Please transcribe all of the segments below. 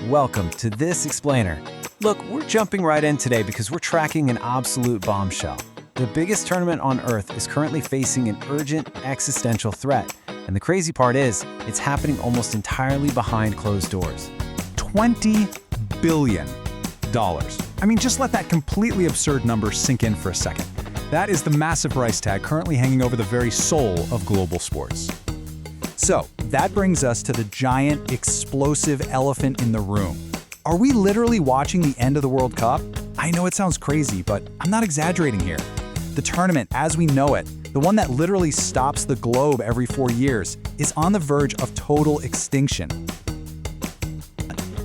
welcome to This Explainer. Look, we're jumping right in today because we're tracking an absolute bombshell. The biggest tournament on Earth is currently facing an urgent existential threat. And the crazy part is, it's happening almost entirely behind closed doors. $20 billion. I mean, just let that completely absurd number sink in for a second. That is the massive price tag currently hanging over the very soul of global sports. So, that brings us to the giant, explosive elephant in the room. Are we literally watching the end of the World Cup? I know it sounds crazy, but I'm not exaggerating here. The tournament, as we know it, the one that literally stops the globe every 4 years, is on the verge of total extinction.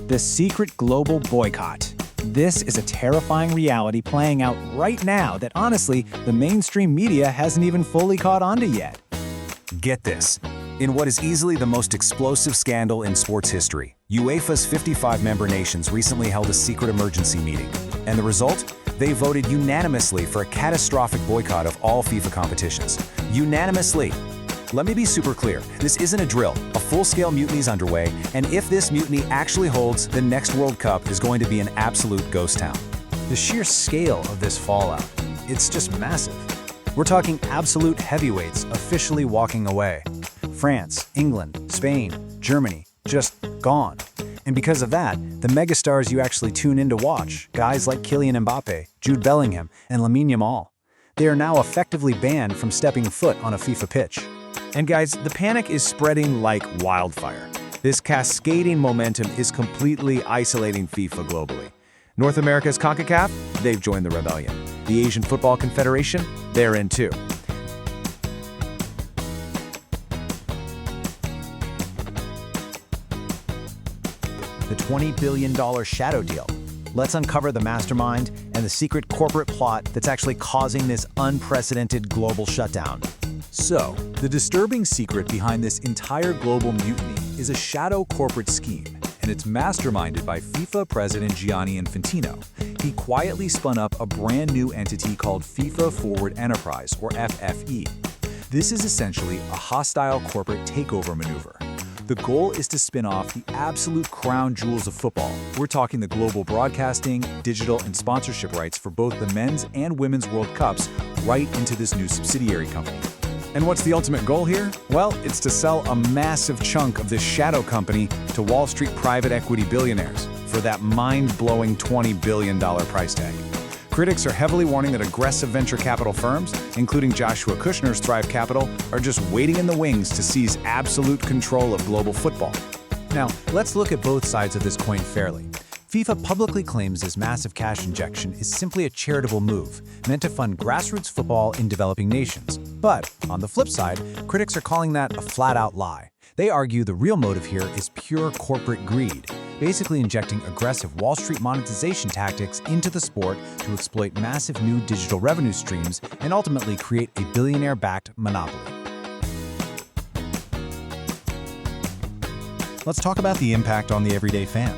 The secret global boycott. This is a terrifying reality playing out right now that honestly, the mainstream media hasn't even fully caught on to yet. Get this. In what is easily the most explosive scandal in sports history, UEFA's 55 member nations recently held a secret emergency meeting. And the result? They voted unanimously for a catastrophic boycott of all FIFA competitions. Unanimously. Let me be super clear. This isn't a drill. A full-scale mutiny is underway, and if this mutiny actually holds, the next World Cup is going to be an absolute ghost town. The sheer scale of this fallout, it's just massive. We're talking absolute heavyweights officially walking away. France, England, Spain, Germany, just gone. And because of that, the megastars you actually tune in to watch, guys like Kylian Mbappé, Jude Bellingham, and Lamine Yamal, they are now effectively banned from stepping foot on a FIFA pitch. And guys, the panic is spreading like wildfire. This cascading momentum is completely isolating FIFA globally. North America's Concacaf, they've joined the rebellion. The Asian Football Confederation, they're in too. The $20 billion shadow deal. Let's uncover the mastermind and the secret corporate plot that's actually causing this unprecedented global shutdown. So, the disturbing secret behind this entire global mutiny is a shadow corporate scheme, and it's masterminded by FIFA president Gianni Infantino. He quietly spun up a brand new entity called FIFA Forward Enterprise, or FFE. This is essentially a hostile corporate takeover maneuver. The goal is to spin off the absolute crown jewels of football. We're talking the global broadcasting, digital, and sponsorship rights for both the men's and women's World Cups right into this new subsidiary company. And what's the ultimate goal here? Well, it's to sell a massive chunk of this shadow company to Wall Street private equity billionaires for that mind-blowing $20 billion price tag. Critics are heavily warning that aggressive venture capital firms, including Joshua Kushner's Thrive Capital, are just waiting in the wings to seize absolute control of global football. Now, let's look at both sides of this coin fairly. FIFA publicly claims this massive cash injection is simply a charitable move, meant to fund grassroots football in developing nations. But, on the flip side, critics are calling that a flat-out lie. They argue the real motive here is pure corporate greed, basically injecting aggressive Wall Street monetization tactics into the sport to exploit massive new digital revenue streams and ultimately create a billionaire-backed monopoly. Let's talk about the impact on the everyday fan.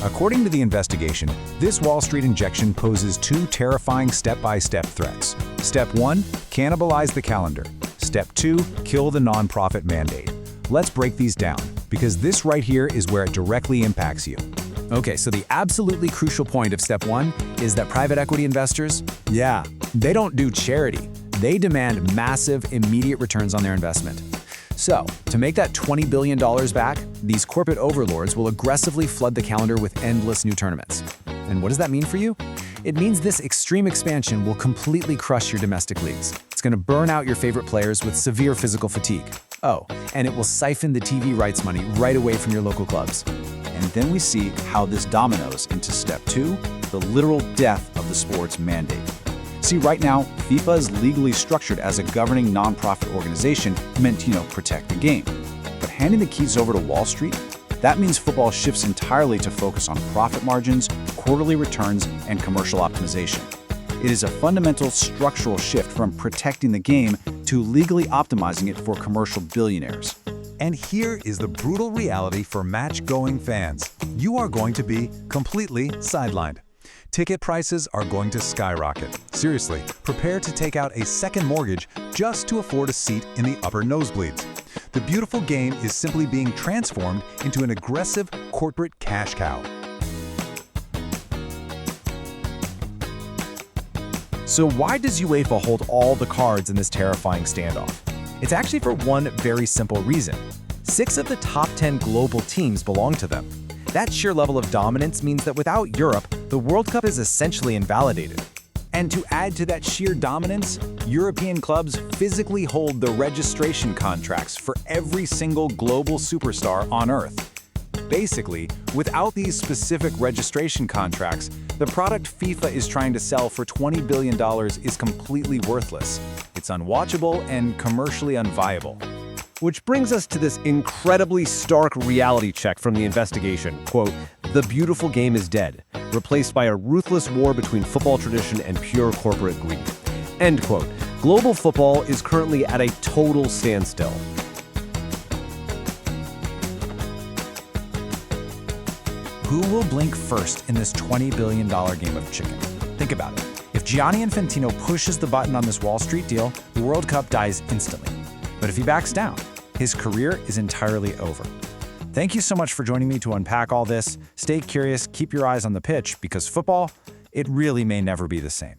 According to the investigation, this Wall Street injection poses two terrifying step-by-step threats. Step 1, cannibalize the calendar. Step 2, kill the nonprofit mandate. Let's break these down, because this right here is where it directly impacts you. Okay, so the absolutely crucial point of step 1 is that private equity investors, they don't do charity. They demand massive, immediate returns on their investment. So, to make that $20 billion back, these corporate overlords will aggressively flood the calendar with endless new tournaments. And what does that mean for you? It means this extreme expansion will completely crush your domestic leagues. It's going to burn out your favorite players with severe physical fatigue. Oh, and it will siphon the TV rights money right away from your local clubs. And then we see how this dominoes into step 2, the literal death of the sport's mandate. See, right now, FIFA is legally structured as a governing nonprofit organization meant to, protect the game. But handing the keys over to Wall Street, that means football shifts entirely to focus on profit margins, quarterly returns, and commercial optimization. It is a fundamental structural shift from protecting the game to legally optimizing it for commercial billionaires. And here is the brutal reality for match-going fans. You are going to be completely sidelined. Ticket prices are going to skyrocket. Seriously, prepare to take out a second mortgage just to afford a seat in the upper nosebleeds. The beautiful game is simply being transformed into an aggressive corporate cash cow. So why does UEFA hold all the cards in this terrifying standoff? It's actually for one very simple reason. 6 of the top 10 global teams belong to them. That sheer level of dominance means that without Europe, the World Cup is essentially invalidated. And to add to that sheer dominance, European clubs physically hold the registration contracts for every single global superstar on Earth. Basically, without these specific registration contracts, the product FIFA is trying to sell for $20 billion is completely worthless. It's unwatchable and commercially unviable. Which brings us to this incredibly stark reality check from the investigation. Quote, "The beautiful game is dead, replaced by a ruthless war between football tradition and pure corporate greed." End quote. Global football is currently at a total standstill. Who will blink first in this $20 billion game of chicken? Think about it. If Gianni Infantino pushes the button on this Wall Street deal, the World Cup dies instantly. But if he backs down, his career is entirely over. Thank you so much for joining me to unpack all this. Stay curious, keep your eyes on the pitch, because football, it really may never be the same.